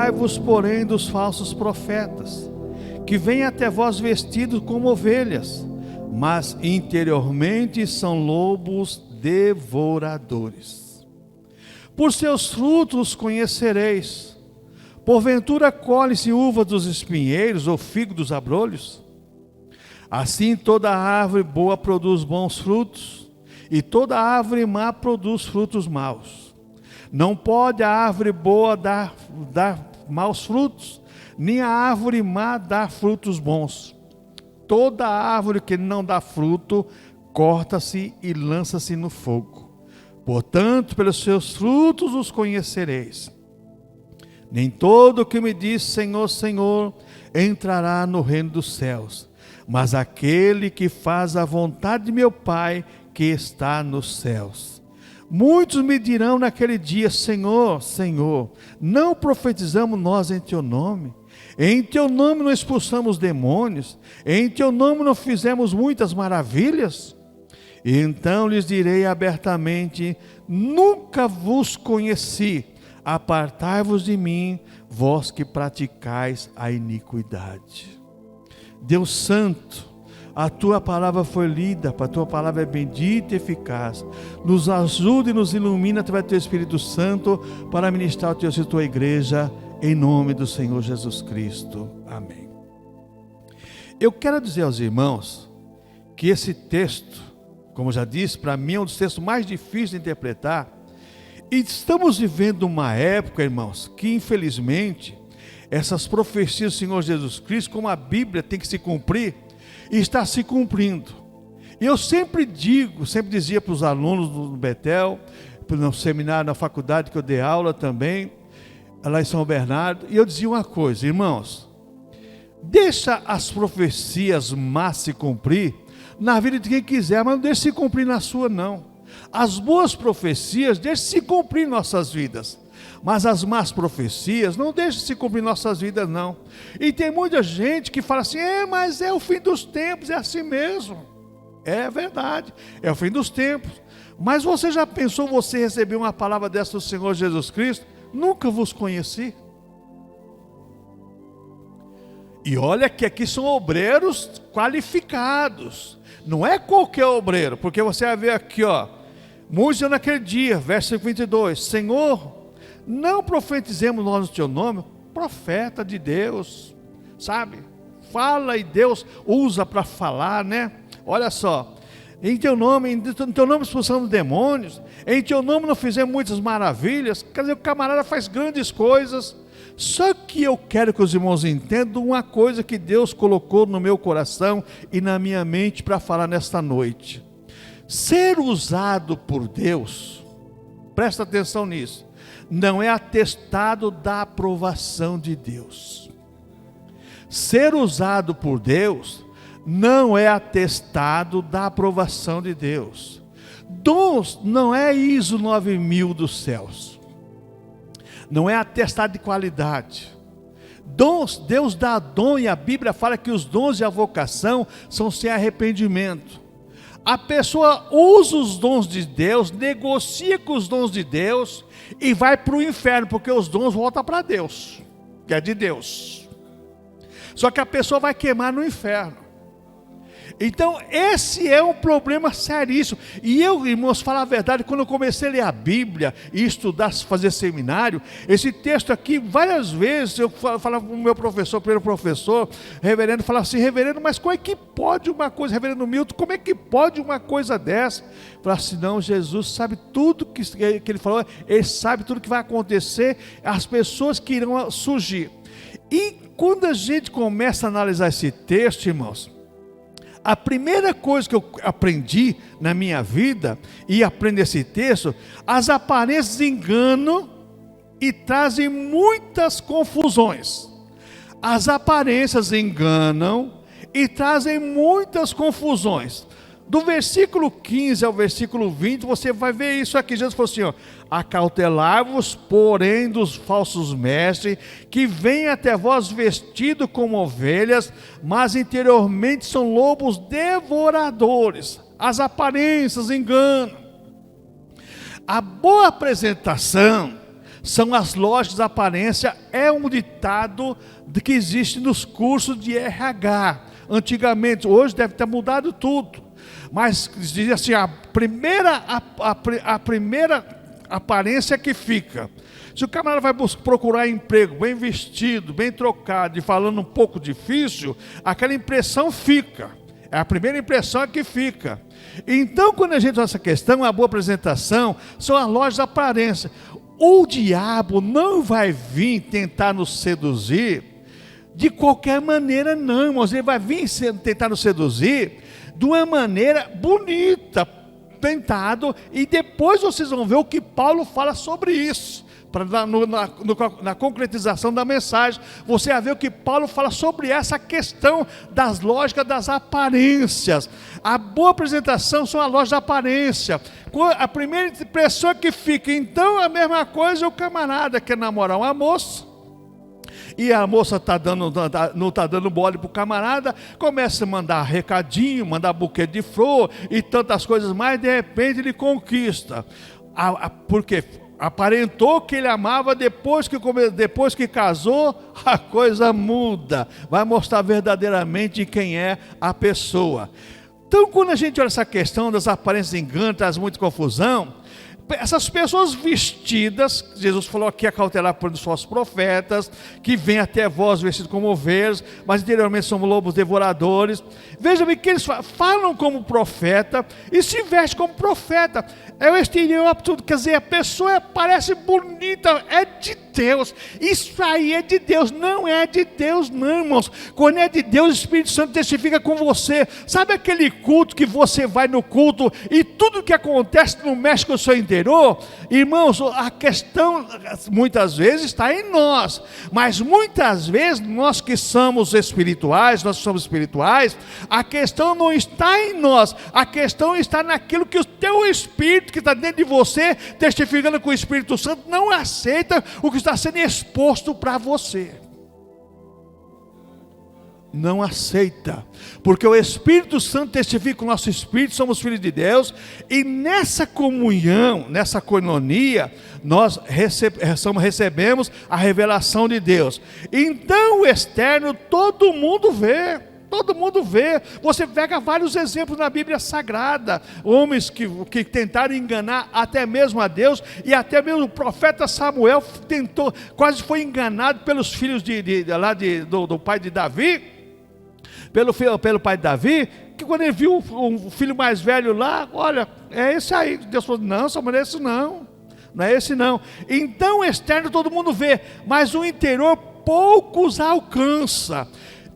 Guardai-vos, porém, dos falsos profetas, que vêm até vós vestidos como ovelhas, mas interiormente são lobos devoradores. Por seus frutos os conhecereis. Porventura colhe-se uva dos espinheiros ou figo dos abrolhos? Assim toda árvore boa produz bons frutos, e toda árvore má produz frutos maus. Não pode a árvore boa dar maus frutos, nem a árvore má dar frutos bons. Toda árvore que não dá fruto, corta-se e lança-se no fogo. Portanto, pelos seus frutos os conhecereis. Nem todo que me diz Senhor, Senhor, entrará no reino dos céus, mas aquele que faz a vontade de meu Pai que está nos céus. Muitos me dirão naquele dia: Senhor, Senhor, não profetizamos nós em teu nome? Em teu nome não expulsamos demônios? Em teu nome não fizemos muitas maravilhas? E então lhes direi abertamente: nunca vos conheci, apartai-vos de mim, vós que praticais a iniquidade. Deus Santo, a tua palavra foi lida, a tua palavra é bendita e eficaz. Nos ajuda e nos ilumina através do teu Espírito Santo para ministrar o teu Espírito à tua igreja, em nome do Senhor Jesus Cristo. Amém. Eu quero dizer aos irmãos que esse texto, como já disse, para mim é um dos textos mais difíceis de interpretar. E estamos vivendo uma época, irmãos, que infelizmente essas profecias do Senhor Jesus Cristo, como a Bíblia tem que se cumprir, e está se cumprindo. E eu sempre dizia para os alunos do Betel, no seminário, na faculdade que eu dei aula também, lá em São Bernardo, e eu dizia uma coisa: irmãos, deixa as profecias más se cumprir na vida de quem quiser, mas não deixe se cumprir na sua não. As boas profecias deixe se cumprir em nossas vidas, mas as más profecias não deixem se cumprir em nossas vidas não. E tem muita gente que fala assim: mas é o fim dos tempos, é assim mesmo. É verdade, é o fim dos tempos. Mas você já pensou você receber uma palavra dessa do Senhor Jesus Cristo? Nunca vos conheci. E olha que aqui são obreiros qualificados, não é qualquer obreiro, porque você vai ver aqui, Muitos naquele dia, verso 22, Senhor, não profetizemos nós no teu nome? Profeta de Deus, sabe? Fala e Deus usa para falar, né? Olha só, em teu nome expulsamos demônios, em teu nome não fizemos muitas maravilhas. Quer dizer, o camarada faz grandes coisas. Só que eu quero que os irmãos entendam uma coisa que Deus colocou no meu coração e na minha mente para falar nesta noite. Ser usado por Deus, presta atenção nisso, não é atestado da aprovação de Deus. Ser usado por Deus não é atestado da aprovação de Deus. Dons não é ISO 9000 dos céus, não é atestado de qualidade. Dons, Deus dá dom, e a Bíblia fala que os dons e a vocação são sem arrependimento. A pessoa usa os dons de Deus, negocia com os dons de Deus e vai para o inferno, porque os dons voltam para Deus, que é de Deus. Só que a pessoa vai queimar no inferno. Então esse é um problema seríssimo. E eu, irmãos, falar a verdade, quando eu comecei a ler a Bíblia e estudar, fazer seminário, esse texto aqui, várias vezes eu falava com o meu professor, primeiro professor, reverendo, falava assim: reverendo, mas como é que pode uma coisa, reverendo Milton, como é que pode uma coisa dessa? Eu falava assim: não, Jesus sabe tudo que ele falou, ele sabe tudo que vai acontecer, as pessoas que irão surgir. E quando a gente começa a analisar esse texto, irmãos, a primeira coisa que eu aprendi na minha vida, e aprendo esse texto, as aparências enganam e trazem muitas confusões. As aparências enganam e trazem muitas confusões. Do versículo 15 ao versículo 20, você vai ver isso aqui. Jesus falou assim: acautelai-vos, porém, dos falsos mestres, que vêm até vós vestidos como ovelhas, mas interiormente são lobos devoradores. As aparências enganam. A boa apresentação são as lojas da aparência. É um ditado que existe nos cursos de RH. Antigamente, hoje deve ter mudado tudo. Mas diz assim, a primeira aparência que fica. Se o camarada vai procurar emprego bem vestido, bem trocado e falando um pouco difícil, aquela impressão fica. É a primeira impressão que fica. Então, quando a gente faz essa questão, uma boa apresentação, são as lojas da aparência. O diabo não vai vir tentar nos seduzir de qualquer maneira, não, irmãos. Ele vai vir tentar nos seduzir de uma maneira bonita, tentado, e depois vocês vão ver o que Paulo fala sobre isso. Na concretização da mensagem, você vai ver o que Paulo fala sobre essa questão das lógicas das aparências. A boa apresentação são as lojas da aparência. A primeira impressão que fica, então, a mesma coisa, o camarada quer namorar uma moça, e a moça não está dando mole para o camarada, começa a mandar recadinho, mandar buquê de flor e tantas coisas mais, de repente ele conquista. Por quê? Aparentou que ele amava, depois que casou, a coisa muda. Vai mostrar verdadeiramente quem é a pessoa. Então, quando a gente olha essa questão das aparências enganos, traz muita confusão. Essas pessoas vestidas, Jesus falou aqui, acautelar por os falsos profetas, que vêm até vós vestidos como ovelhas, mas interiormente são lobos devoradores. Veja bem que eles falam como profeta e se vestem como profeta. É o exterior, quer dizer, a pessoa parece bonita, é de Deus. Isso aí é de Deus, não é de Deus não, irmãos. Quando é de Deus, o Espírito Santo testifica com você. Sabe aquele culto que você vai no culto e tudo que acontece não mexe com o seu interior? Irmãos, a questão muitas vezes está em nós, mas muitas vezes nós que somos espirituais, a questão não está em nós, a questão está naquilo que o teu espírito que está dentro de você, testificando com o Espírito Santo, não aceita o que está sendo exposto para você. Não aceita, porque o Espírito Santo testifica com o nosso espírito, somos filhos de Deus, e nessa comunhão, nessa koinonia, nós recebemos a revelação de Deus. Então o externo todo mundo vê. Você pega vários exemplos na Bíblia Sagrada, homens que tentaram enganar até mesmo a Deus, e até mesmo o profeta Samuel quase foi enganado pelos filhos do pai de Davi, pelo pai de Davi, que quando ele viu o filho mais velho lá, olha, é esse aí. Deus falou, não, Samuel, esse não é esse não. Então o externo todo mundo vê, mas o interior poucos alcança.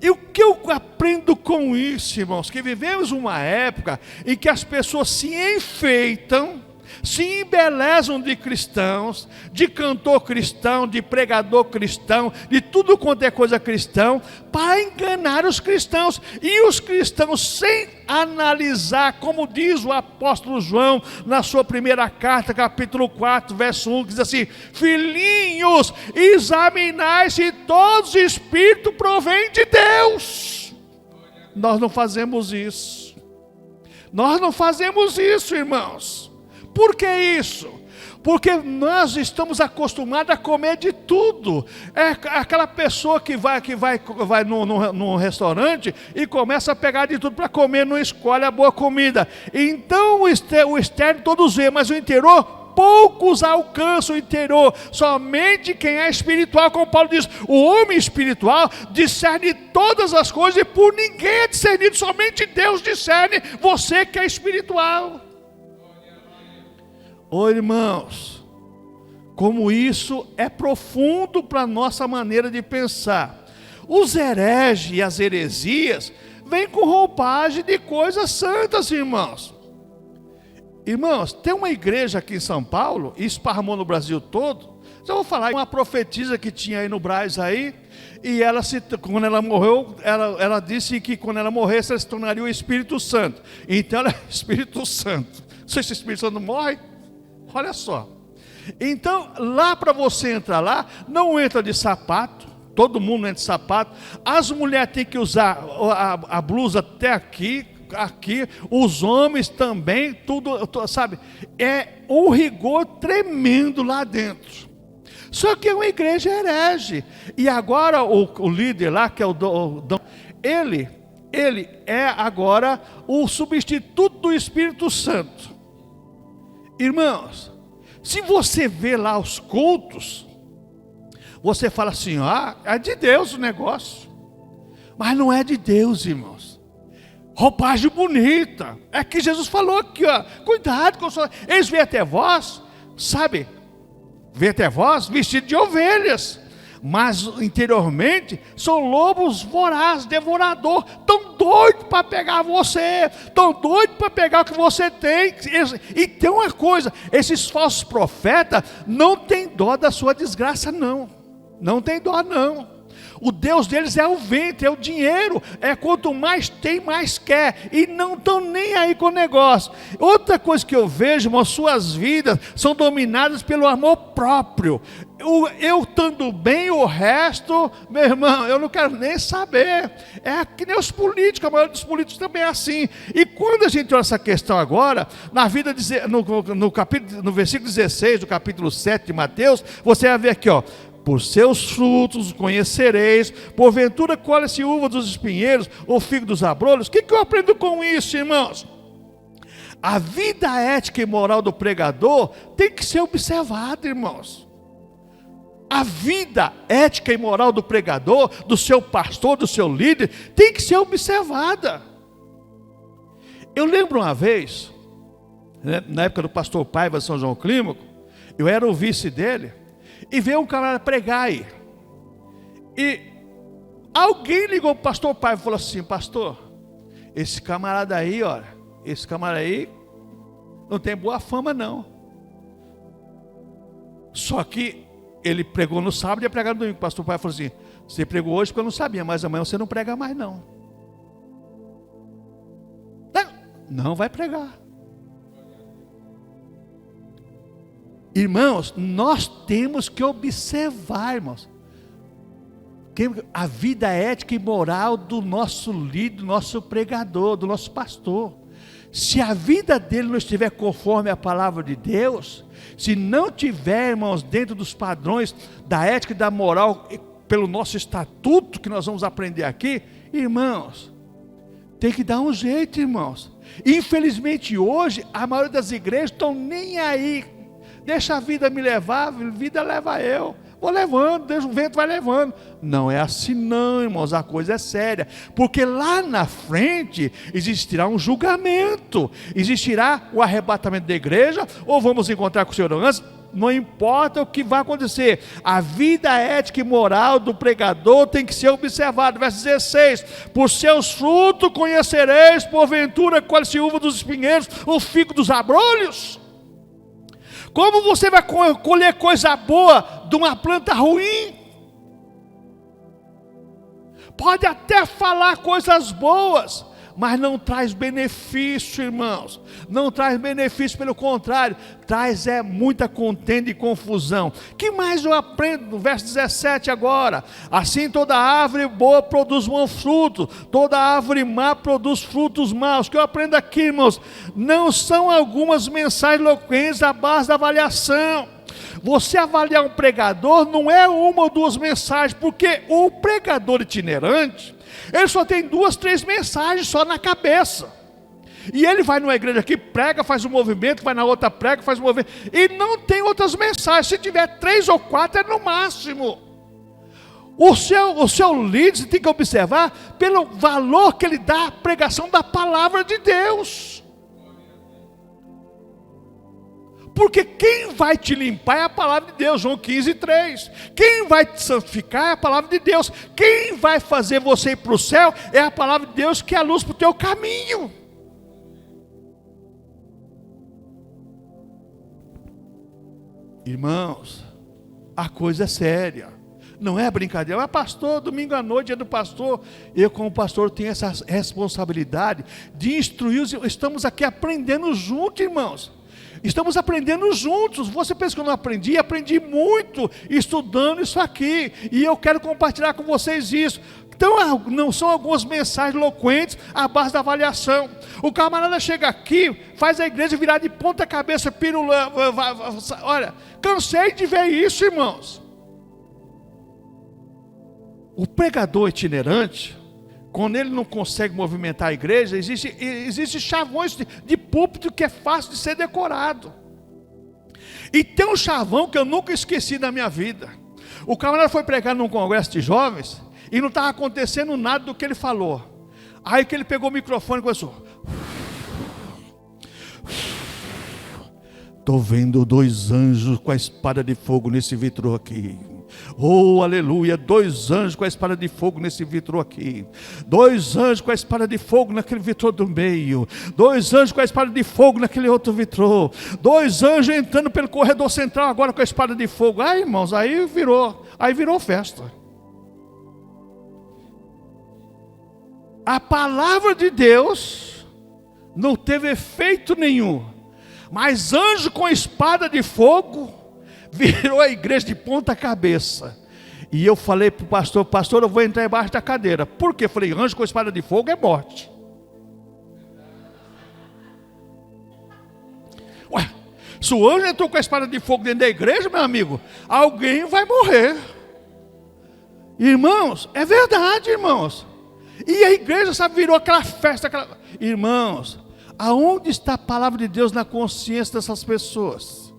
E o que eu aprendo com isso, irmãos? Que vivemos uma época em que as pessoas se enfeitam, se embelezam de cristãos, de cantor cristão, de pregador cristão, de tudo quanto é coisa cristão, para enganar os cristãos. E os cristãos, sem analisar, como diz o apóstolo João na sua primeira carta, capítulo 4, verso 1, que diz assim: filhinhos, examinai se todos os espíritos provêm de Deus. Nós não fazemos isso. Nós não fazemos isso, irmãos. Por que isso? Porque nós estamos acostumados a comer de tudo. É aquela pessoa que vai num restaurante e começa a pegar de tudo para comer, não escolhe a boa comida. Então o externo todos vê, mas o interior poucos alcançam o interior. Somente quem é espiritual, como Paulo diz, o homem espiritual discerne todas as coisas e por ninguém é discernido, somente Deus discerne você que é espiritual. Ô irmãos, como isso é profundo para a nossa maneira de pensar. Os hereges e as heresias vêm com roupagem de coisas santas, irmãos. Irmãos, tem uma igreja aqui em São Paulo, e esparramou no Brasil todo. Já vou falar, uma profetisa que tinha aí no Brás aí, e quando ela morreu, ela disse que quando ela morresse, ela se tornaria o Espírito Santo. Então ela é o Espírito Santo. Se esse Espírito Santo morre, olha só. Então, lá para você entrar lá, não entra de sapato, todo mundo entra de sapato. As mulheres têm que usar a blusa até aqui, os homens também, tudo, sabe? É um rigor tremendo lá dentro. Só que é uma igreja herege. E agora o líder lá, que é o Dom, ele é agora o substituto do Espírito Santo. Irmãos, se você vê lá os cultos, você fala assim, é de Deus o negócio. Mas não é de Deus, irmãos. Roupagem bonita. É que Jesus falou aqui, cuidado com o senhor. Eles vêm até vós, sabe? Vêm até vós vestidos de ovelhas. Mas interiormente são lobos vorazes, devorador. Tão doido para pegar você. Tão doido para pegar o que você tem. E tem uma coisa, esses falsos profetas não têm dó da sua desgraça, não. Não tem dó, não. O Deus deles é o ventre, é o dinheiro. É quanto mais tem, mais quer. E não estão nem aí com o negócio. Outra coisa que eu vejo, irmão, suas vidas são dominadas pelo amor próprio. Eu estando bem, o resto, meu irmão, eu não quero nem saber. É que nem os políticos, a maioria dos políticos também é assim. E quando a gente olha essa questão agora, na vida, no versículo 16 do capítulo 7 de Mateus, você vai ver aqui, por seus frutos conhecereis, porventura colhe-se uva dos espinheiros, ou figo dos abrolhos. O que eu aprendo com isso, irmãos? A vida ética e moral do pregador tem que ser observada, irmãos. A vida ética e moral do pregador, do seu pastor, do seu líder, tem que ser observada. Eu lembro uma vez, na época do pastor Paiva de São João Clímaco, eu era o vice dele, e veio um camarada pregar aí. E alguém ligou para o pastor Paiva e falou assim, pastor, esse camarada aí, não tem boa fama não. Só que ele pregou no sábado e ia pregar no domingo. O pastor Paiva falou assim, você pregou hoje porque eu não sabia, mas amanhã você não prega mais não. Não vai pregar. Irmãos, nós temos que observar, irmãos, a vida ética e moral do nosso líder, do nosso pregador, do nosso pastor. Se a vida dele não estiver conforme a palavra de Deus, se não tiver, irmãos, dentro dos padrões da ética e da moral, pelo nosso estatuto que nós vamos aprender aqui, irmãos, tem que dar um jeito, irmãos. Infelizmente hoje, a maioria das igrejas estão nem aí. Deixa a vida me levar, a vida leva eu. Vou levando, deixa o vento vai levando. Não é assim não, irmãos, a coisa é séria. Porque lá na frente existirá um julgamento. Existirá o arrebatamento da igreja, ou vamos encontrar com o Senhor antes. Não importa o que vai acontecer. A vida ética e moral do pregador tem que ser observada. Verso 16. Por seus frutos conhecereis, porventura, colhe-se uva dos espinheiros, o figo dos abrolhos. Como você vai colher coisa boa de uma planta ruim? Pode até falar coisas boas, mas não traz benefício, irmãos. Não traz benefício, pelo contrário, traz muita contenda e confusão. Que mais eu aprendo no verso 17 agora? Assim toda árvore boa produz bom fruto, toda árvore má produz frutos maus. O que eu aprendo aqui, irmãos, não são algumas mensagens eloquentes à base da avaliação. Você avaliar um pregador não é uma ou duas mensagens, porque o pregador itinerante, ele só tem 2, 3 mensagens só na cabeça. E ele vai numa igreja aqui, prega, faz um movimento, vai na outra, prega, faz um movimento, e não tem outras mensagens. Se tiver 3 ou 4 é no máximo. O seu líder, você tem que observar pelo valor que ele dá à pregação da palavra de Deus. Porque quem vai te limpar é a palavra de Deus, João 15:3. Quem vai te santificar é a palavra de Deus. Quem vai fazer você ir para o céu é a palavra de Deus, que é a luz para o teu caminho. Irmãos, a coisa é séria. Não é brincadeira. Mas pastor, domingo à noite é do pastor. Eu como pastor tenho essa responsabilidade de instruir. Estamos aqui aprendendo juntos, irmãos. Estamos aprendendo juntos. Você pensa que eu não aprendi? Aprendi muito estudando isso aqui. E eu quero compartilhar com vocês isso. Então não são algumas mensagens eloquentes à base da avaliação. O camarada chega aqui, faz a igreja virar de ponta cabeça, pirula. Olha, cansei de ver isso, irmãos. O pregador itinerante, quando ele não consegue movimentar a igreja, existe chavões de púlpito que é fácil de ser decorado. E tem um chavão que eu nunca esqueci da minha vida. O camarada foi pregar num congresso de jovens e não estava acontecendo nada do que ele falou. Aí que ele pegou o microfone e começou: estou vendo 2 anjos com a espada de fogo nesse vitro aqui. Oh, aleluia, 2 anjos com a espada de fogo nesse vitro aqui. 2 anjos com a espada de fogo naquele vitro do meio. 2 anjos com a espada de fogo naquele outro vitro. 2 anjos entrando pelo corredor central agora com a espada de fogo. Ai, irmãos, aí virou festa. A palavra de Deus não teve efeito nenhum, mas anjo com espada de fogo virou a igreja de ponta cabeça. E eu falei para o pastor: pastor, eu vou entrar embaixo da cadeira. Por quê? Eu falei: anjo com espada de fogo é morte. Ué, se o anjo entrou com a espada de fogo dentro da igreja, meu amigo, alguém vai morrer. Irmãos, é verdade, irmãos. E a igreja, sabe, virou aquela festa, Irmãos, aonde está a palavra de Deus na consciência dessas pessoas?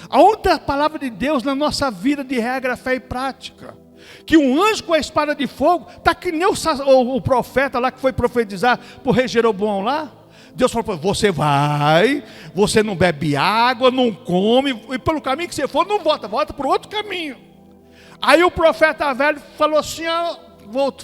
Aonde está a palavra de Deus na nossa vida de regra, fé e prática? Que um anjo com a espada de fogo, está que nem o profeta lá que foi profetizar para o rei Jeroboão lá. Deus falou: você vai, você não bebe água, não come, e pelo caminho que você for, não volta para o outro caminho. Aí o profeta velho falou assim,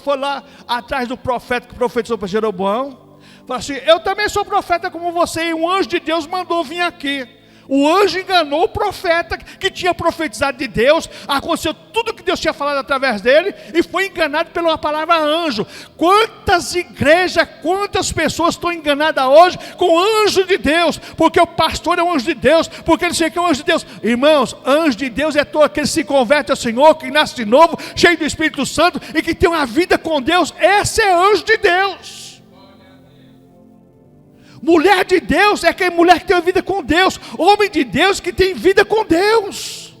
foi lá atrás do profeta que profetizou para Jeroboão. Falou assim: eu também sou profeta como você, e um anjo de Deus mandou vir aqui. O anjo enganou o profeta que tinha profetizado de Deus. Aconteceu tudo que Deus tinha falado através dele, e foi enganado pela palavra anjo. Quantas igrejas, quantas pessoas estão enganadas hoje com o anjo de Deus, porque o pastor é um anjo de Deus, porque ele sei que é um anjo de Deus. Irmãos, anjo de Deus é todo aquele que se converte ao Senhor, que nasce de novo, cheio do Espírito Santo e que tem uma vida com Deus. Esse é anjo de Deus. Mulher de Deus é aquela mulher que tem vida com Deus. Homem de Deus que tem vida com Deus.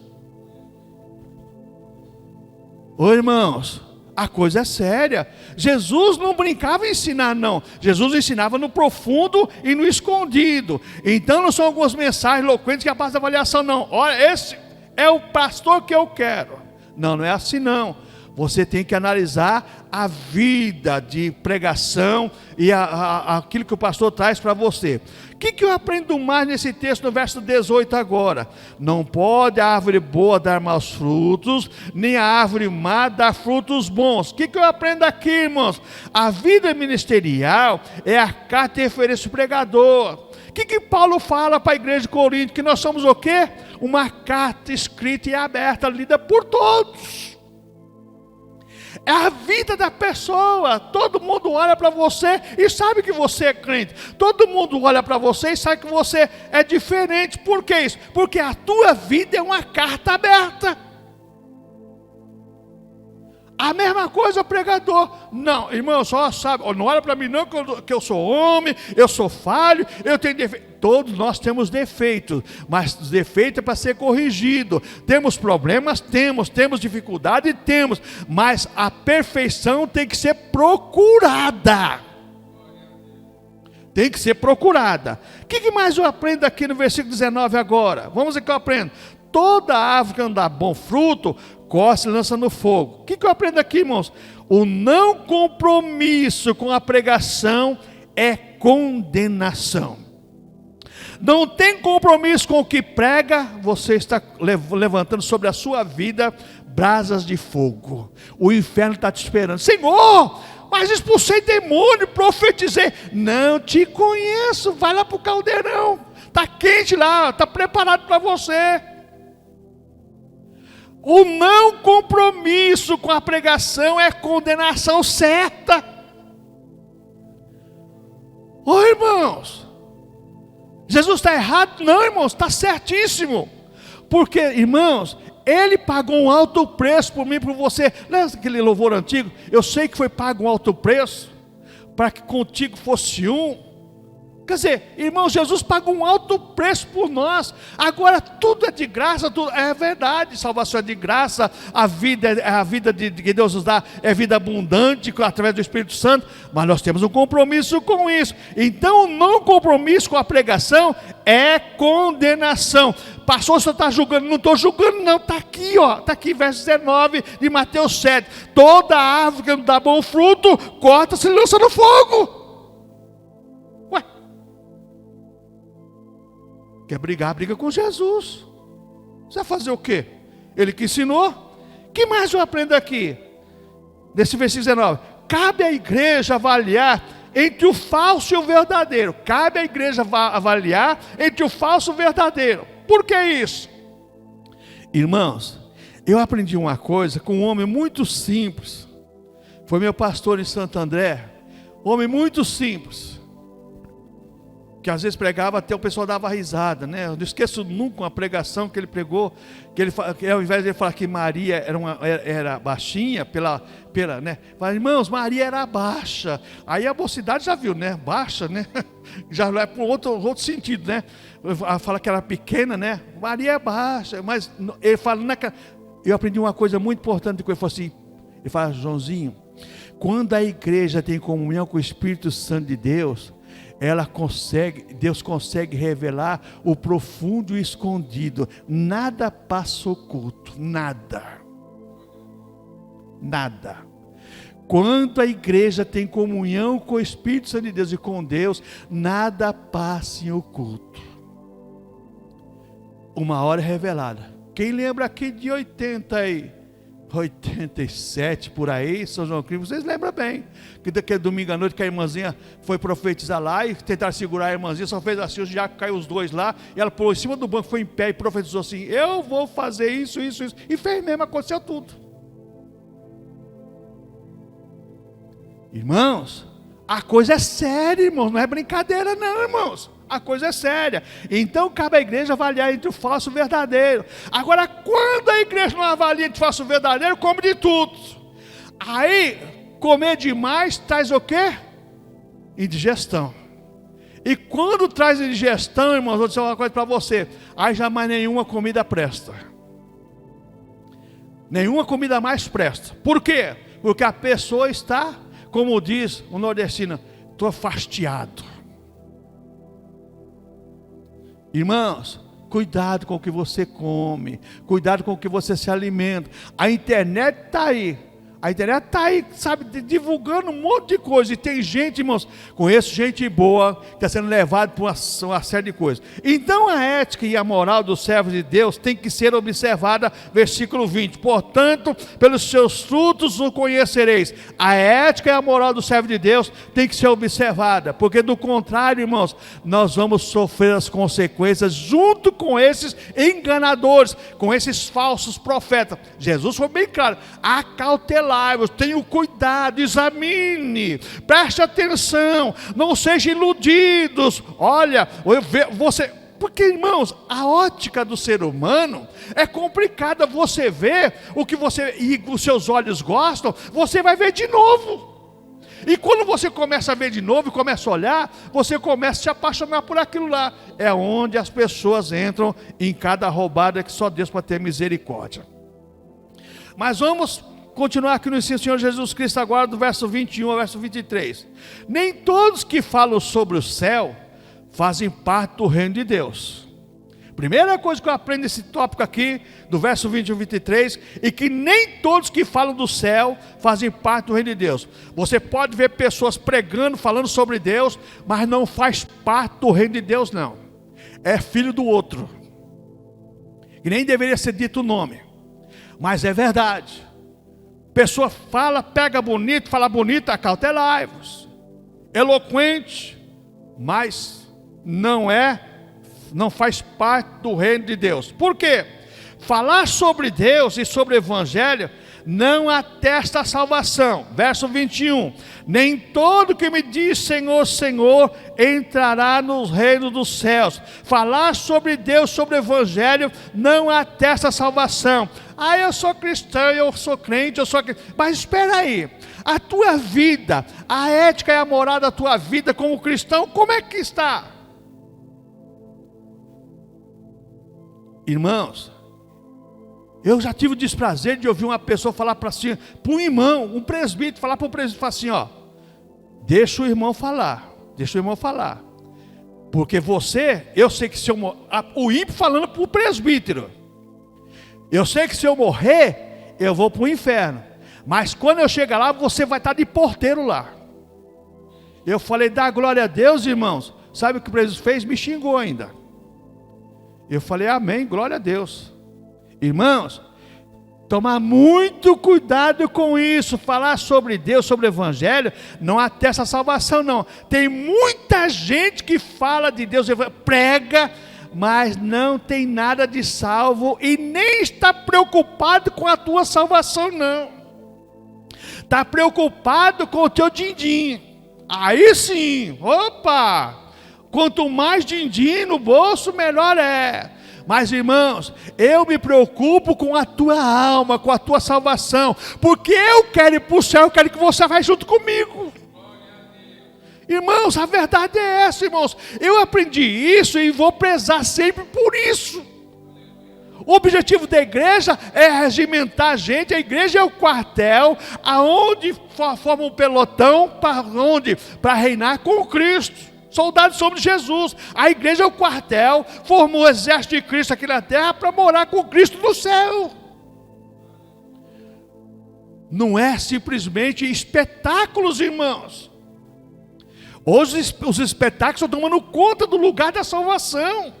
Ô irmãos, a coisa é séria. Jesus não brincava em ensinar, não. Jesus ensinava no profundo e no escondido. Então não são algumas mensagens eloquentes que passam a avaliação, não. Olha, esse é o pastor que eu quero. Não, não é assim não. Você tem que analisar a vida de pregação e aquilo que o pastor traz para você. O que eu aprendo mais nesse texto, no verso 18 agora? Não pode a árvore boa dar maus frutos, nem a árvore má dar frutos bons. O que eu aprendo aqui, irmãos? A vida ministerial é a carta de referência do pregador. O que Paulo fala para a igreja de Corinto? Que nós somos o quê? Uma carta escrita e aberta, lida por todos. É a vida da pessoa. Todo mundo olha para você e sabe que você é crente. Todo mundo olha para você e sabe que você é diferente. Por que isso? Porque a tua vida é uma carta aberta. A mesma coisa o pregador. Não, irmão, só sabe, não olha para mim não que eu sou homem, eu sou falho, eu tenho defeito. Todos nós temos defeitos, mas defeito é para ser corrigido. Temos problemas? Temos dificuldade? Temos, mas a perfeição tem que ser procurada. Tem que ser procurada. O que mais eu aprendo aqui no versículo 19 agora? Vamos ver o que eu aprendo. Toda árvore que não dá bom fruto, corta e lança no fogo. O que eu aprendo aqui, irmãos? O não compromisso com a pregação é condenação. Não tem compromisso com o que prega, você está levantando sobre a sua vida brasas de fogo. O inferno está te esperando. Senhor, mas expulsei demônio, profetizei. Não te conheço, vai lá para o caldeirão. Está quente lá, está preparado para você. O não compromisso com a pregação é condenação certa. Ô irmãos, Jesus está errado? Não, irmãos, está certíssimo. Porque, irmãos, Ele pagou um alto preço por mim e por você. Lembra aquele louvor antigo? Eu sei que foi pago um alto preço para que contigo fosse um. Quer dizer, irmão, Jesus pagou um alto preço por nós. Agora tudo é de graça, tudo é verdade. Salvação é de graça, a vida que Deus nos dá é vida abundante através do Espírito Santo. Mas nós temos um compromisso com isso. Então o não compromisso com a pregação é condenação. Pastor, você está julgando? Não estou julgando não, está aqui, está aqui verso 19 de Mateus 7. Toda árvore que não dá bom fruto, corta-se e lança no fogo. Quer brigar, briga com Jesus. Você vai fazer o quê? Ele que ensinou. O que mais eu aprendo aqui? Nesse versículo 19. Cabe à igreja avaliar entre o falso e o verdadeiro. Cabe à igreja avaliar entre o falso e o verdadeiro. Por que isso? Irmãos, eu aprendi uma coisa com um homem muito simples. Foi meu pastor em Santo André. Um homem muito simples. Que às vezes pregava até o pessoal dava risada, né? Eu não esqueço nunca uma pregação que ele pregou, que ao invés de ele falar que Maria era baixinha, né? Fala, irmãos, Maria era baixa. Aí a mocidade já viu, né? Baixa, né? Já é para outro sentido, né? Fala que era pequena, né? Maria é baixa, mas ele fala, eu aprendi uma coisa muito importante com ele, falou assim, ele fala, Joãozinho, quando a igreja tem comunhão com o Espírito Santo de Deus, Deus consegue revelar o profundo e escondido. Nada passa oculto, nada. Quando a igreja tem comunhão com o Espírito Santo de Deus e com Deus, nada passa em oculto. Uma hora é revelada. Quem lembra aqui de 87 por aí, São João Cristo, vocês lembram bem, que daquele domingo à noite que a irmãzinha foi profetizar lá e tentaram segurar a irmãzinha, só fez assim, já caiu os dois lá, e ela pulou em cima do banco, foi em pé e profetizou assim, eu vou fazer isso, e fez mesmo, aconteceu tudo. Irmãos, a coisa é séria, irmãos, não é brincadeira não, irmãos. A coisa é séria. Então cabe à igreja avaliar entre o falso e o verdadeiro. Agora, quando a igreja não avalia entre o falso e o verdadeiro, come de tudo. Aí, comer demais traz o quê? Indigestão. E quando traz indigestão, irmãos, vou dizer uma coisa para você. Aí já mais nenhuma comida presta. Nenhuma comida mais presta. Por quê? Porque a pessoa está, como diz o nordestino, estou fastiado. Irmãos, cuidado com o que você come, cuidado com o que você se alimenta. A internet está aí. Sabe, divulgando um monte de coisa. E tem gente, irmãos, conheço gente boa, que está sendo levado por uma série de coisas. Então a ética e a moral dos servos de Deus tem que ser observada, versículo 20. Portanto, pelos seus frutos o conhecereis. A ética e a moral do servo de Deus tem que ser observada, porque do contrário, irmãos, nós vamos sofrer as consequências junto com esses enganadores, com esses falsos profetas. Jesus foi bem claro, acautelai-vos, tenha cuidado, examine, preste atenção, não sejam iludidos. Olha, porque, irmãos, a ótica do ser humano é complicada. Você vê o que os seus olhos gostam, você vai ver de novo. E quando você começa a ver de novo e começa a olhar, você começa a se apaixonar por aquilo lá. É onde as pessoas entram em cada roubada que só Deus pode ter misericórdia. Mas vamos continuar aqui no ensino do Senhor Jesus Cristo agora, do verso 21 ao verso 23. Nem todos que falam sobre o céu fazem parte do reino de Deus. Primeira coisa que eu aprendo nesse tópico aqui, do verso 21 ao 23, é que nem todos que falam do céu fazem parte do reino de Deus. Você pode ver pessoas pregando, falando sobre Deus, mas não faz parte do reino de Deus não. É filho do outro. E nem deveria ser dito o nome. Mas é verdade. Pessoa fala, pega bonito, fala bonito, acautelai-vos. Eloquente, mas não faz parte do reino de Deus. Por quê? Falar sobre Deus e sobre o Evangelho não atesta a salvação. Verso 21, nem todo que me diz Senhor, Senhor, entrará nos reinos dos céus. Falar sobre Deus, sobre o Evangelho, não atesta a salvação. Eu sou cristão, eu sou crente, mas espera aí, a tua vida, a ética e a moral da tua vida como cristão, como é que está? Irmãos, eu já tive o desprazer de ouvir uma pessoa falar para um irmão, um presbítero, falar para o presbítero, falar assim, deixa o irmão falar, porque eu sei que se eu o ímpio falando para o presbítero, eu sei que se eu morrer, eu vou para o inferno, mas quando eu chegar lá, você vai estar de porteiro lá. Eu falei, dá glória a Deus, irmãos. Sabe o que o presbítero fez? Me xingou ainda. Eu falei, amém, glória a Deus. Irmãos, tomar muito cuidado com isso. Falar sobre Deus, sobre o Evangelho, não atesta a salvação não. Tem muita gente que fala de Deus, prega, mas não tem nada de salvo e nem está preocupado com a tua salvação não. Está preocupado com o teu din-din. Aí sim, opa, quanto mais din-din no bolso, melhor é. Mas irmãos, eu me preocupo com a tua alma, com a tua salvação, porque eu quero ir para o céu, eu quero que você vá junto comigo. Irmãos, a verdade é essa, irmãos. Eu aprendi isso e vou prezar sempre por isso. O objetivo da igreja é regimentar a gente. A igreja é o quartel, aonde forma um pelotão, para reinar com Cristo. Soldados somos de Jesus. A igreja é o quartel, formou o exército de Cristo aqui na terra para morar com Cristo no céu. Não é simplesmente espetáculos, irmãos. Hoje os espetáculos estão tomando conta do lugar da salvação.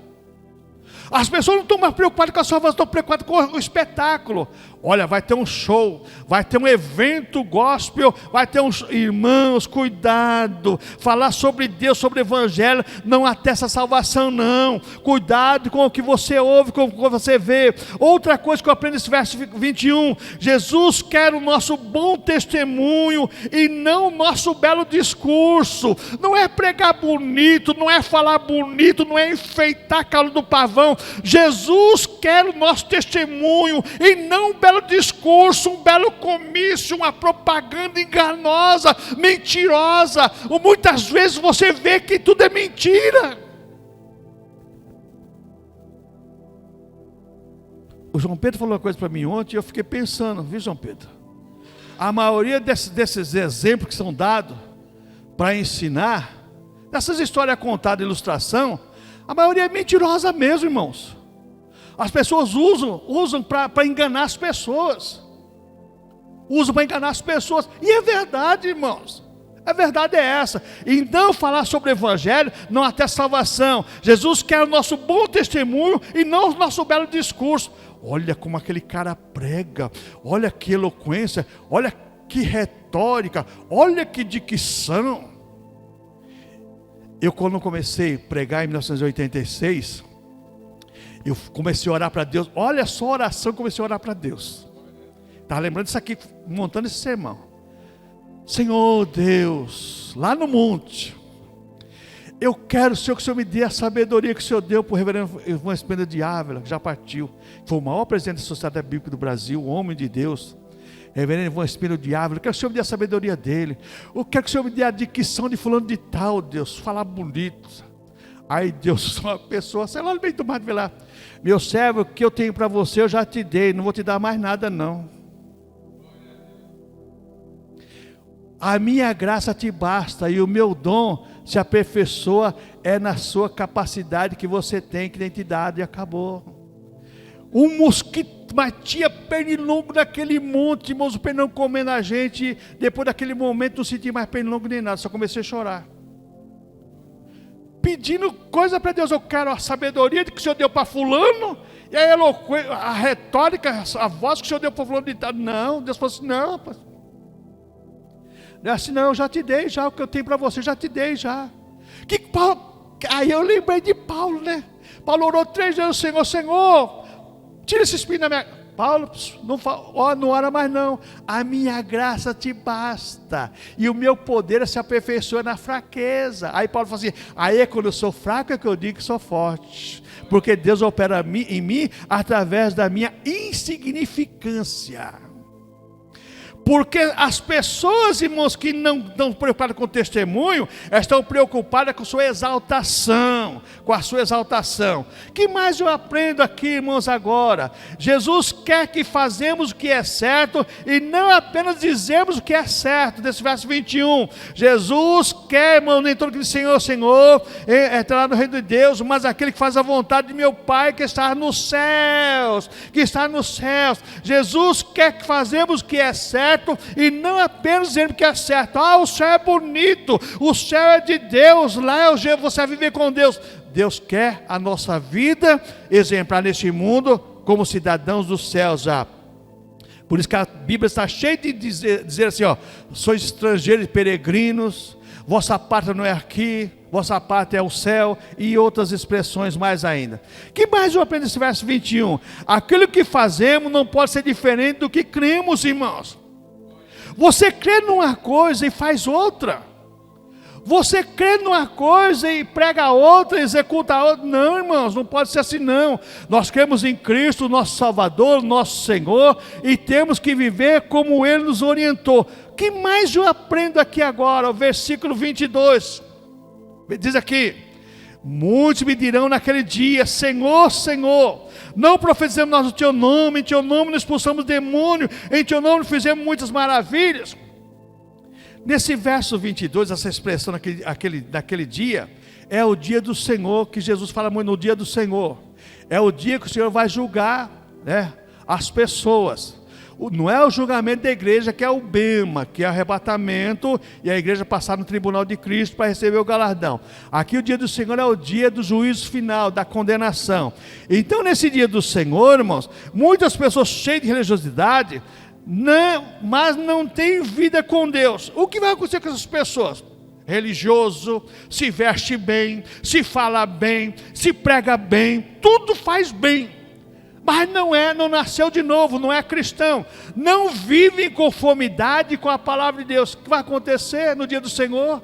As pessoas não estão mais preocupadas com a salvação, estão preocupadas com o espetáculo. Olha, vai ter um show, vai ter um evento gospel, vai ter irmãos, cuidado. Falar sobre Deus, sobre o Evangelho, não atesta a salvação não. Cuidado com o que você ouve, com o que você vê. Outra coisa que eu aprendo nesse verso 21, Jesus quer o nosso bom testemunho e não o nosso belo discurso. Não é pregar bonito, não é falar bonito, não é enfeitar a calo do pavão. Jesus quer o nosso testemunho e não um belo discurso, um belo comício, uma propaganda enganosa, mentirosa. Muitas vezes você vê que tudo é mentira. O João Pedro falou uma coisa para mim ontem e eu fiquei pensando, viu, João Pedro? A maioria desses exemplos que são dados para ensinar, dessas histórias contadas, ilustração, a maioria é mentirosa mesmo, irmãos. As pessoas usam para enganar as pessoas. Usam para enganar as pessoas. E é verdade, irmãos. A verdade é essa. Então falar sobre o Evangelho não atesta salvação. Jesus quer o nosso bom testemunho e não o nosso belo discurso. Olha como aquele cara prega. Olha que eloquência. Olha que retórica. Olha que dicção. Eu quando comecei a pregar em 1986, eu comecei a orar para Deus. Olha só a oração que eu comecei a orar para Deus. Estava lembrando disso aqui, montando esse sermão. Senhor Deus, lá no monte, eu quero, Senhor, que o Senhor me dê a sabedoria que o Senhor deu para o reverendo Ivan Espenda de Ávila, que já partiu. Foi o maior presidente da Sociedade Bíblica do Brasil, homem de Deus. Reverendo Ivan Espírito de Ávila, eu quero que o Senhor me dê a sabedoria dele. Eu quero que o Senhor me dê a dicção de fulano de tal, Deus, falar bonito. Aí Deus, uma pessoa, sei lá, no meio do mato, vê lá, meu servo, o que eu tenho para você, eu já te dei, não vou te dar mais nada não. A minha graça te basta e o meu dom se aperfeiçoa na sua capacidade que você tem, que tem te dado, e acabou. Um mosquito batia pernilongo naquele monte, irmãos, o pernilongo comendo a gente. Depois daquele momento não senti mais pernilongo nem nada, só comecei a chorar, pedindo coisa para Deus. Eu quero a sabedoria que o Senhor deu para fulano, e a eloquência, a retórica, a voz que o Senhor deu para fulano de tal. Não, Deus falou assim, não, assim, não, eu já te dei já, o que eu tenho para você, já te dei já. Aí eu lembrei de Paulo, né? Paulo orou 3 vezes, Senhor, tira esse espinho da minha... Paulo, não ora mais não, a minha graça te basta, e o meu poder se aperfeiçoa na fraqueza. Aí Paulo fala assim, aí é quando eu sou fraco é que eu digo que sou forte, porque Deus opera em mim através da minha insignificância. Porque as pessoas, irmãos, que não estão preocupadas com o testemunho, estão preocupadas com sua exaltação, com a sua exaltação. Que mais eu aprendo aqui, irmãos, agora? Jesus quer que fazemos o que é certo e não apenas dizemos o que é certo. Nesse verso 21, Jesus quer, irmão, nem todo que diz Senhor, Senhor, entrará no reino de Deus, mas aquele que faz a vontade de meu Pai que está nos céus, Jesus quer que fazemos o que é certo, e não apenas dizendo que é certo. O céu é bonito, o céu é de Deus, lá é o jeito você vai viver com Deus. Deus quer a nossa vida exemplar neste mundo como cidadãos dos céus já. Por isso que a Bíblia está cheia de dizer assim, sois estrangeiros e peregrinos, vossa pátria não é aqui, vossa pátria é o céu, e outras expressões mais ainda. Que mais eu aprendo nesse verso 21? Aquilo que fazemos não pode ser diferente do que cremos, irmãos. Você crê numa coisa e faz outra. Você crê numa coisa e prega outra, executa outra. Não, irmãos, não pode ser assim não. Nós cremos em Cristo, nosso Salvador, nosso Senhor, e temos que viver como Ele nos orientou. O que mais eu aprendo aqui agora? O versículo 22. Diz aqui, muitos me dirão naquele dia, Senhor, Senhor, não profetizamos nós no Teu nome, em Teu nome nos expulsamos demônio, em Teu nome fizemos muitas maravilhas. Nesse verso 22, essa expressão daquele dia, é o dia do Senhor, que Jesus fala muito no dia do Senhor. É o dia que o Senhor vai julgar, né, as pessoas. Não é o julgamento da igreja, que é o bema, que é o arrebatamento, e a igreja passar no tribunal de Cristo para receber o galardão. Aqui o dia do Senhor é o dia do juízo final, da condenação. Então nesse dia do Senhor, irmãos, muitas pessoas cheias de religiosidade, mas não têm vida com Deus. O que vai acontecer com essas pessoas? Religioso, se veste bem, se fala bem, se prega bem, tudo faz bem. Mas não nasceu de novo, não é cristão, não vive em conformidade com a palavra de Deus. O que vai acontecer no dia do Senhor?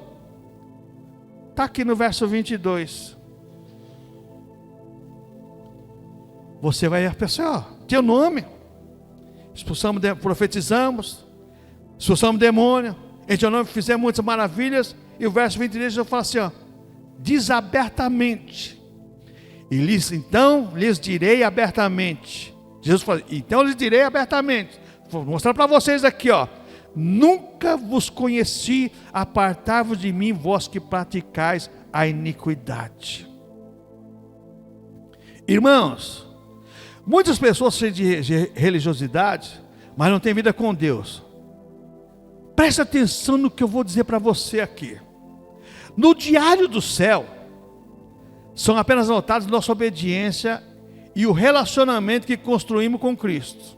Está aqui no verso 22. Você vai pensar, Teu nome, profetizamos, expulsamos demônio, em Teu nome fizemos muitas maravilhas, e o verso 23 eu falo assim, diz abertamente, e lhes direi abertamente. Jesus falou, então lhes direi abertamente. Vou mostrar para vocês aqui, nunca vos conheci, apartai-vos de mim, vós que praticais a iniquidade. Irmãos, muitas pessoas cheias de religiosidade, mas não têm vida com Deus. Preste atenção no que eu vou dizer para você aqui. No diário do céu, são apenas anotados nossa obediência e o relacionamento que construímos com Cristo.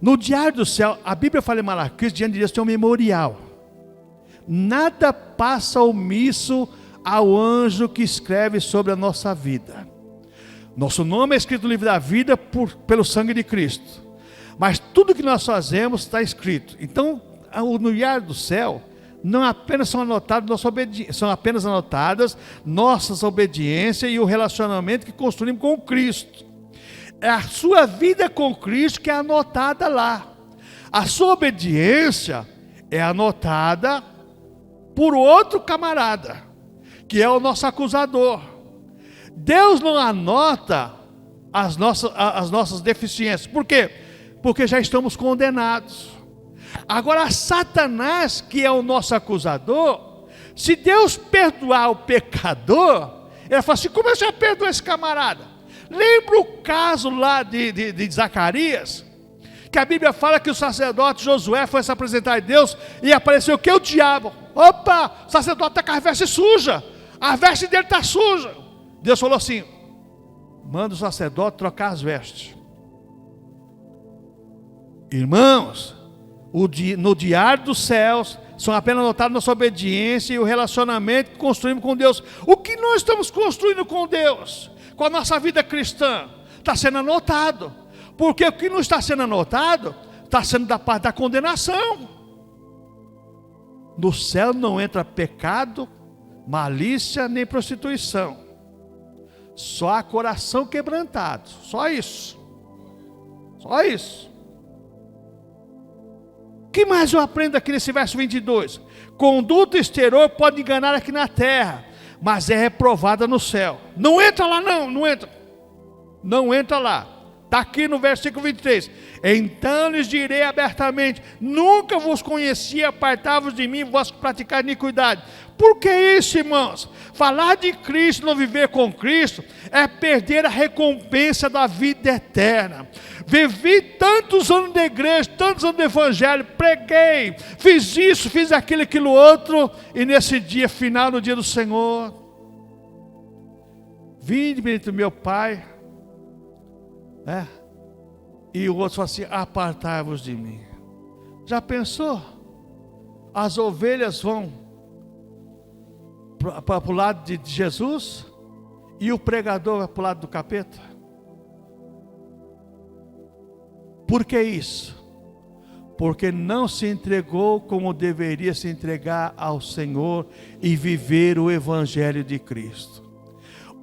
No diário do céu, a Bíblia fala em Malaquias, diante de Deus tem um memorial. Nada passa omisso ao anjo que escreve sobre a nossa vida. Nosso nome é escrito no livro da vida pelo sangue de Cristo. Mas tudo que nós fazemos está escrito. Então, no diário do céu, não apenas são anotadas nossas obediências e o relacionamento que construímos com Cristo. É a sua vida com Cristo que é anotada lá. A sua obediência é anotada por outro camarada, que é o nosso acusador. Deus não anota as nossas deficiências. Por quê? Porque já estamos condenados. Agora Satanás, que é o nosso acusador, se Deus perdoar o pecador, ele fala assim, como eu já perdoo esse camarada? Lembra o caso lá de Zacarias? Que a Bíblia fala que o sacerdote Josué foi se apresentar a Deus e apareceu o que? O diabo. Opa, o sacerdote está com a veste suja, a veste dele está suja. Deus falou assim, manda o sacerdote trocar as vestes. Irmãos, no diário dos céus, são apenas anotados nossa obediência e o relacionamento que construímos com Deus. O que nós estamos construindo com Deus? Com a nossa vida cristã? Está sendo anotado. Porque o que não está sendo anotado, está sendo da parte da condenação. No céu não entra pecado, malícia, nem prostituição. Só há coração quebrantado. Só isso. Só isso. O que mais eu aprendo aqui nesse verso 22? Conduta exterior pode enganar aqui na terra, mas é reprovada no céu. Não entra lá não, não entra. Não entra lá. Está aqui no versículo 23. Então lhes direi abertamente: nunca vos conheci, apartai-vos de mim, vós que praticais iniquidade. Por que isso, irmãos? Falar de Cristo, não viver com Cristo, é perder a recompensa da vida eterna. Vivi tantos anos da igreja, tantos anos do evangelho, preguei, fiz isso, fiz aquilo outro, e nesse dia final, no dia do Senhor, vinde, bendito meu Pai, e o outro falou assim: apartai-vos de mim. Já pensou? As ovelhas vão para o lado de Jesus e o pregador vai para o lado do capeta? Por que isso? Porque não se entregou como deveria se entregar ao Senhor e viver o evangelho de Cristo.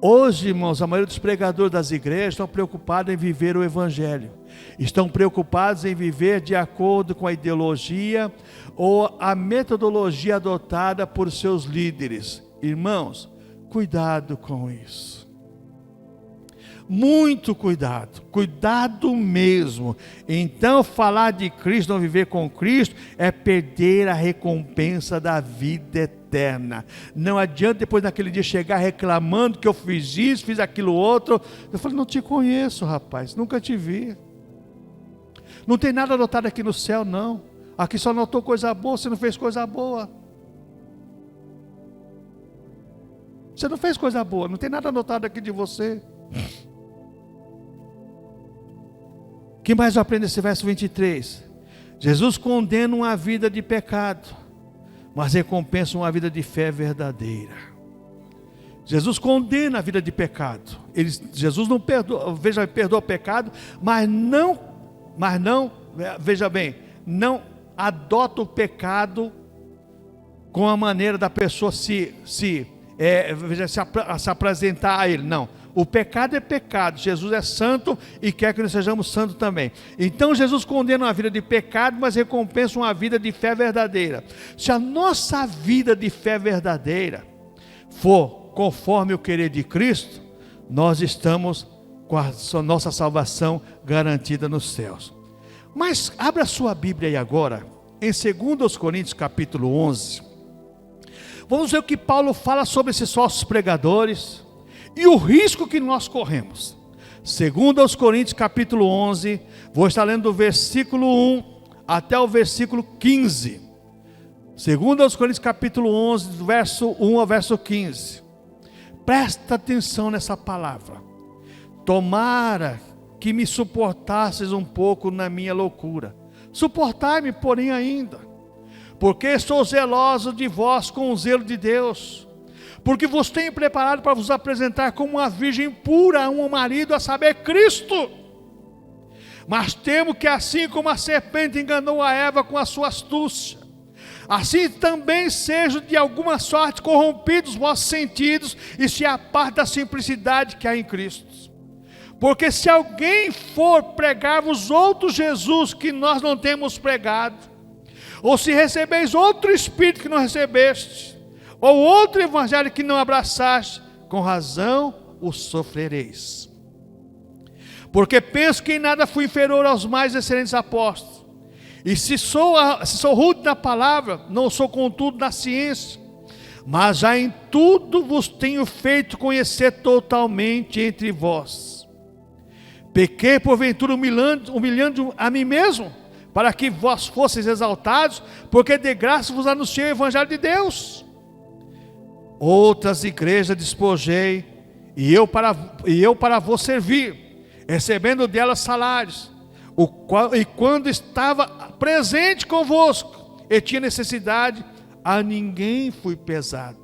Hoje, irmãos, a maioria dos pregadores das igrejas estão preocupados em viver o evangelho. Estão preocupados em viver de acordo com a ideologia ou a metodologia adotada por seus líderes. Irmãos, cuidado com isso. Muito cuidado, cuidado mesmo. Então, falar de Cristo, não viver com Cristo, é perder a recompensa da vida eterna. Não adianta depois naquele dia chegar reclamando que eu fiz isso, fiz aquilo outro. Eu falo: não te conheço, rapaz, nunca te vi. Não tem nada anotado aqui no céu, não. Aqui só anotou coisa boa, você não fez coisa boa. Você não fez coisa boa, não tem nada anotado aqui de você. O que mais eu aprendo nesse verso 23? Jesus condena uma vida de pecado, mas recompensa uma vida de fé verdadeira. Jesus condena a vida de pecado. Jesus não perdoa, perdoa o pecado, mas não, veja bem, não adota o pecado com a maneira da pessoa se apresentar a ele. Não. O pecado é pecado, Jesus é santo e quer que nós sejamos santos também. Então Jesus condena uma vida de pecado, mas recompensa uma vida de fé verdadeira. Se a nossa vida de fé verdadeira for conforme o querer de Cristo, nós estamos com a nossa salvação garantida nos céus. Mas abra a sua Bíblia aí agora, em 2 Coríntios capítulo 11. Vamos ver o que Paulo fala sobre esses falsos pregadores e o risco que nós corremos. 2 Coríntios capítulo 11, vou estar lendo do versículo 1 até o versículo 15. 2 Coríntios capítulo 11, do verso 1 ao verso 15. Presta atenção nessa palavra. Tomara que me suportasses um pouco na minha loucura. Suportai-me, porém, ainda, porque sou zeloso de vós com o zelo de Deus. Porque vos tenho preparado para vos apresentar como uma virgem pura a um marido, a saber, Cristo. Mas temo que assim como a serpente enganou a Eva com a sua astúcia, assim também sejam de alguma sorte corrompidos os vossos sentidos e se apartem da simplicidade que há em Cristo. Porque se alguém for pregar-vos outro Jesus que nós não temos pregado, ou se recebeis outro Espírito que não recebeste, ou outro evangelho que não abraçaste, com razão o sofrereis. Porque penso que em nada fui inferior aos mais excelentes apóstolos. E se sou rude na palavra, não sou contudo na ciência. Mas já em tudo vos tenho feito conhecer totalmente entre vós. Pequei porventura humilhando a mim mesmo, para que vós fosseis exaltados, porque de graça vos anunciei o evangelho de Deus. Outras igrejas despojei, e eu para vos servir, recebendo delas salários. E quando estava presente convosco e tinha necessidade, a ninguém fui pesado.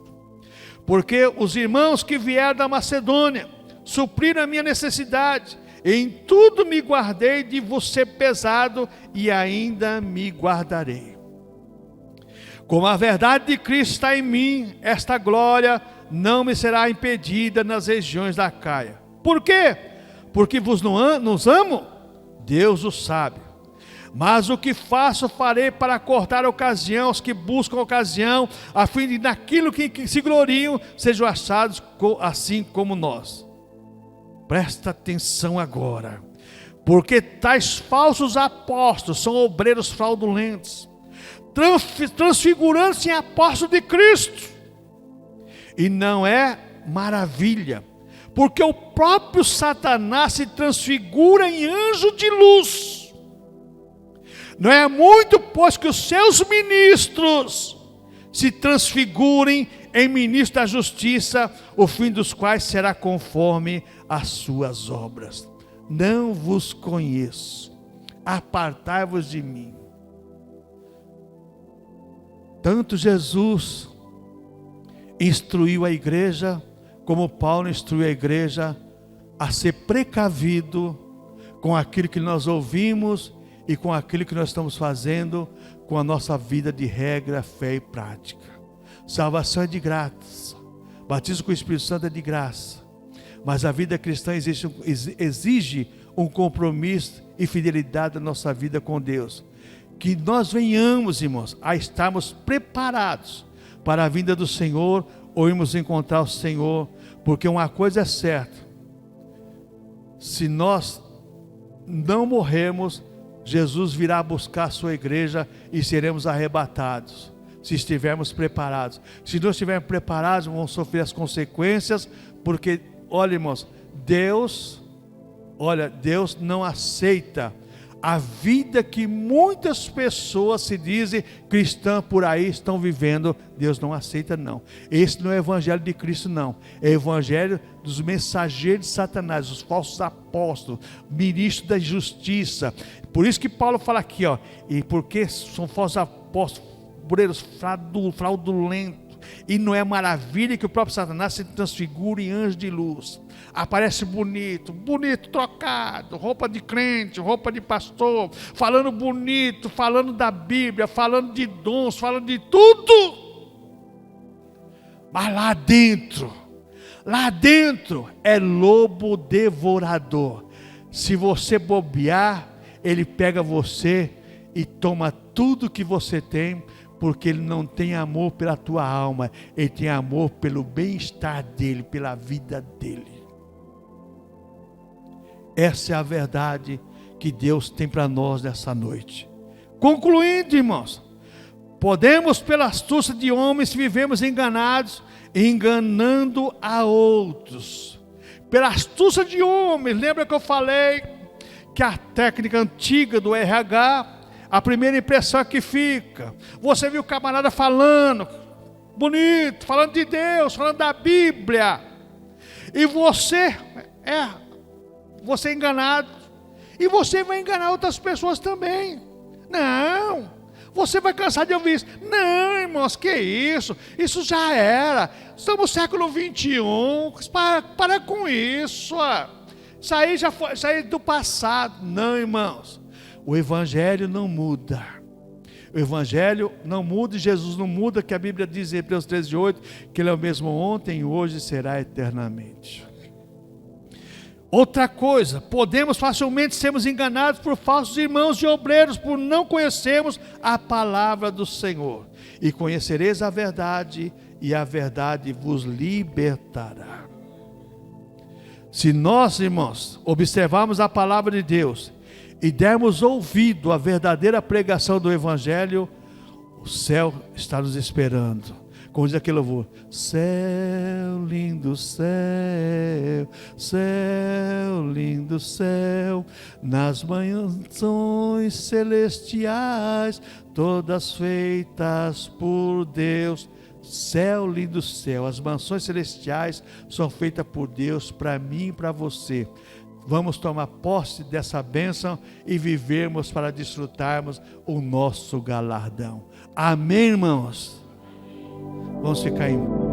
Porque os irmãos que vieram da Macedônia supriram a minha necessidade, Em tudo me guardei de vos ser pesado, e ainda me guardarei. Como a verdade de Cristo está em mim, esta glória não me será impedida nas regiões da Acaia. Por quê? Porque nos amo? Deus o sabe. Mas o que faço, farei para cortar a ocasião aos que buscam ocasião, a fim de naquilo que se gloriam, sejam achados assim como nós. Presta atenção agora, porque tais falsos apóstolos são obreiros fraudulentos, transfigurando-se em apóstolos de Cristo. E não é maravilha, porque o próprio Satanás se transfigura em anjo de luz. Não é muito, pois, que os seus ministros se transfigurem em ministros da justiça, o fim dos quais será conforme as suas obras. Não vos conheço, apartai-vos de mim. Tanto Jesus instruiu a igreja, como Paulo instruiu a igreja a ser precavido com aquilo que nós ouvimos e com aquilo que nós estamos fazendo com a nossa vida de regra, fé e prática. Salvação é de graça, batismo com o Espírito Santo é de graça, mas a vida cristã exige um compromisso e fidelidade da nossa vida com Deus. Que nós venhamos, irmãos, a estarmos preparados para a vinda do Senhor, ou irmos encontrar o Senhor, porque uma coisa é certa: se nós não morrermos, Jesus virá buscar a sua igreja e seremos arrebatados, se estivermos preparados. Se não estivermos preparados, vamos sofrer as consequências, porque, olha, irmãos, Deus não aceita a vida que muitas pessoas se dizem cristãs por aí estão vivendo. Deus não aceita, não. Esse não é o evangelho de Cristo, não. É o evangelho dos mensageiros de Satanás, os falsos apóstolos, ministros da justiça. Por isso que Paulo fala aqui, e porque são falsos apóstolos, obreiros fraudulentos, e não é maravilha que o próprio Satanás se transfigure em anjo de luz. Aparece bonito, trocado, roupa de crente, roupa de pastor, falando bonito, falando da Bíblia, falando de dons, falando de tudo. Mas lá dentro é lobo devorador. Se você bobear, ele pega você e toma tudo que você tem, porque ele não tem amor pela tua alma, ele tem amor pelo bem-estar dele, pela vida dele. Essa é a verdade que Deus tem para nós nessa noite. Concluindo, irmãos, podemos pela astúcia de homens vivemos enganados, enganando a outros. Pela astúcia de homens, lembra que eu falei que a técnica antiga do RH, a primeira impressão que fica, você viu o camarada falando bonito, falando de Deus, falando da Bíblia, e você é enganado, e você vai enganar outras pessoas também. Não, você vai cansar de ouvir isso. Não, irmãos, que isso já era, estamos no século 21, para com isso, isso aí já foi, isso aí é do passado. Não, irmãos, o Evangelho não muda. O Evangelho não muda e Jesus não muda, que a Bíblia diz em Hebreus 13:8, que Ele é o mesmo ontem, hoje e será eternamente. Outra coisa, podemos facilmente sermos enganados por falsos irmãos e obreiros, por não conhecermos a palavra do Senhor. E conhecereis a verdade, e a verdade vos libertará. Se nós, irmãos, observarmos a palavra de Deus e dermos ouvido à verdadeira pregação do Evangelho, o céu está nos esperando. Como diz aquele louvor: céu, lindo céu, céu, lindo céu, nas mansões celestiais, todas feitas por Deus. Céu, lindo céu, as mansões celestiais são feitas por Deus, para mim e para você. Vamos tomar posse dessa bênção e vivermos para desfrutarmos o nosso galardão. Amém, irmãos? Vamos ficar em